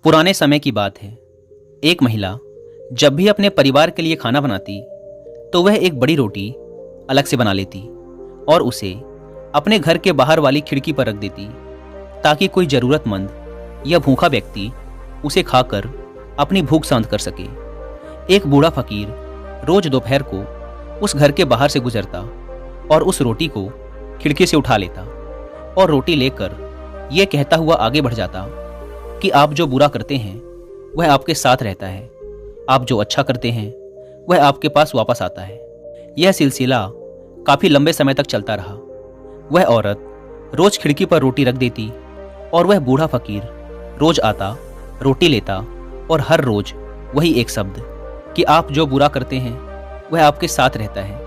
पुराने समय की बात है। एक महिला जब भी अपने परिवार के लिए खाना बनाती तो वह एक बड़ी रोटी अलग से बना लेती और उसे अपने घर के बाहर वाली खिड़की पर रख देती ताकि कोई ज़रूरतमंद या भूखा व्यक्ति उसे खाकर अपनी भूख शांत कर सके। एक बूढ़ा फकीर रोज दोपहर को उस घर के बाहर से गुजरता और उस रोटी को खिड़की से उठा लेता और रोटी लेकर यह कहता हुआ आगे बढ़ जाता कि आप जो बुरा करते हैं वह आपके साथ रहता है, आप जो अच्छा करते हैं वह आपके पास वापस आता है। यह सिलसिला काफ़ी लंबे समय तक चलता रहा। वह औरत रोज खिड़की पर रोटी रख देती और वह बूढ़ा फकीर रोज आता, रोटी लेता और हर रोज वही एक शब्द कि आप जो बुरा करते हैं वह आपके साथ रहता है,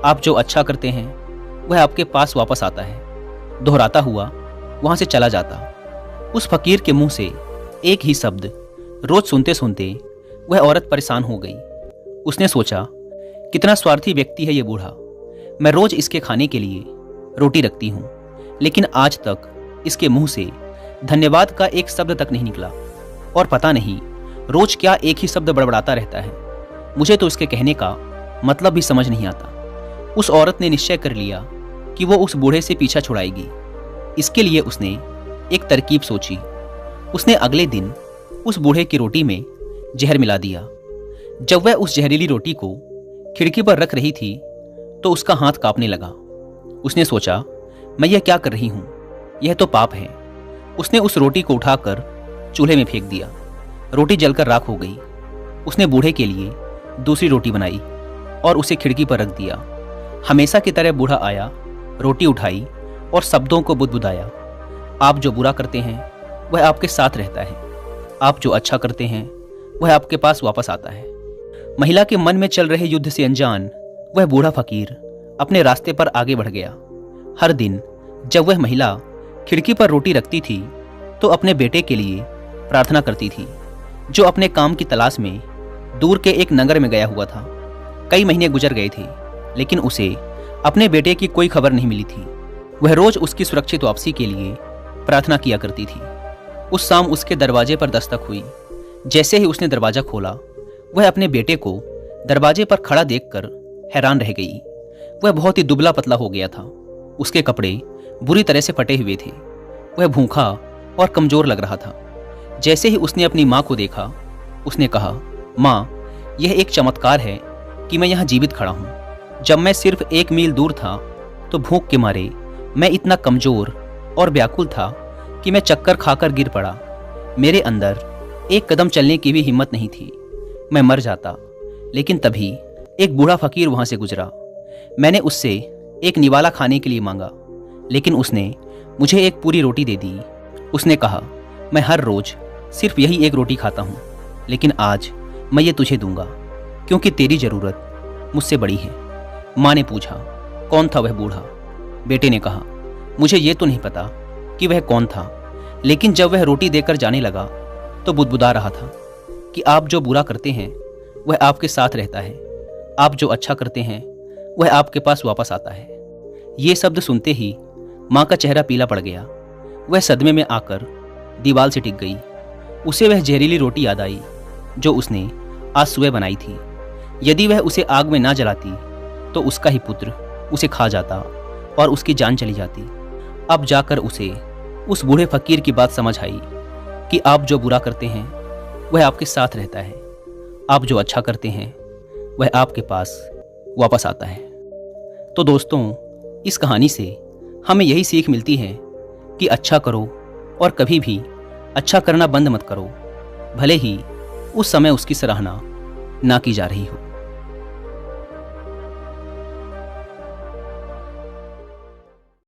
आप जो अच्छा करते हैं वह आपके पास वापस आता है, दोहराता हुआ वहां से चला जाता। उस फकीर के मुंह से एक ही शब्द रोज सुनते सुनते वह औरत परेशान हो गई। उसने सोचा, कितना स्वार्थी व्यक्ति है ये बूढ़ा। मैं रोज इसके खाने के लिए रोटी रखती हूँ, लेकिन आज तक इसके मुंह से धन्यवाद का एक शब्द तक नहीं निकला और पता नहीं रोज क्या एक ही शब्द बड़बड़ाता रहता है। मुझे तो इसके कहने का मतलब भी समझ नहीं आता। उस औरत ने निश्चय कर लिया कि वो उस बूढ़े से पीछा छुड़ाएगी। इसके लिए उसने एक तरकीब सोची। उसने अगले दिन उस बूढ़े की रोटी में जहर मिला दिया। जब वह उस जहरीली रोटी को खिड़की पर रख रही थी तो उसका हाथ कांपने लगा। उसने सोचा, मैं यह क्या कर रही हूँ, यह तो पाप है। उसने उस रोटी को उठाकर चूल्हे में फेंक दिया। रोटी जलकर राख हो गई। उसने बूढ़े के लिए दूसरी रोटी बनाई और उसे खिड़की पर रख दिया। हमेशा की तरह बूढ़ा आया, रोटी उठाई और शब्दों को बुदबुदाया। आप जो बुरा करते हैं वह आपके साथ रहता है, आप जो अच्छा करते हैं वह आपके पास वापस आता है। महिला के मन में चल रहे युद्ध से अनजान वह बूढ़ा फकीर अपने रास्ते पर आगे बढ़ गया। हर दिन जब वह महिला खिड़की पर रोटी रखती थी तो अपने बेटे के लिए प्रार्थना करती थी, जो अपने काम की तलाश में दूर के एक नगर में गया हुआ था। कई महीने गुजर गए थे, लेकिन उसे अपने बेटे की कोई खबर नहीं मिली थी। वह रोज उसकी सुरक्षित वापसी के लिए प्रार्थना किया करती थी। उस शाम उसके दरवाजे पर दस्तक हुई। जैसे ही उसने दरवाजा खोला, वह अपने बेटे को दरवाजे पर खड़ा देखकर हैरान रह गई। वह बहुत ही दुबला पतला हो गया था। उसके कपड़े बुरी तरह से फटे हुए थे। वह भूखा और कमजोर लग रहा था। जैसे ही उसने अपनी माँ को देखा, उसने कहा, माँ, यह एक चमत्कार है कि मैं यहाँ जीवित खड़ा हूँ। जब मैं सिर्फ 1 मील दूर था तो भूख के मारे मैं इतना कमजोर और व्याकुल था कि मैं चक्कर खाकर गिर पड़ा। मेरे अंदर एक कदम चलने की भी हिम्मत नहीं थी। मैं मर जाता। लेकिन तभी एक बूढ़ा फकीर वहां से गुजरा। मैंने उससे एक निवाला खाने के लिए मांगा, लेकिन उसने मुझे एक पूरी रोटी दे दी। उसने कहा, मैं हर रोज सिर्फ यही एक रोटी खाता हूँ, लेकिन आज मैं ये तुझे दूंगा क्योंकि तेरी ज़रूरत मुझसे बड़ी है। माँ ने पूछा, कौन था वह बूढ़ा? बेटे ने कहा, मुझे ये तो नहीं पता कि वह कौन था, लेकिन जब वह रोटी देकर जाने लगा तो बुदबुदा रहा था कि आप जो बुरा करते हैं वह आपके साथ रहता है, आप जो अच्छा करते हैं वह आपके पास वापस आता है। ये शब्द सुनते ही माँ का चेहरा पीला पड़ गया। वह सदमे में आकर दीवार से टिक गई। उसे वह जहरीली रोटी याद आई जो उसने आज सुबह बनाई थी। यदि वह उसे आग में ना जलाती तो उसका ही पुत्र उसे खा जाता और उसकी जान चली जाती। अब जाकर उसे उस बूढ़े फकीर की बात समझ आई कि आप जो बुरा करते हैं वह आपके साथ रहता है, आप जो अच्छा करते हैं वह आपके पास वापस आता है। तो दोस्तों, इस कहानी से हमें यही सीख मिलती है कि अच्छा करो और कभी भी अच्छा करना बंद मत करो, भले ही उस समय उसकी सराहना ना की जा रही हो।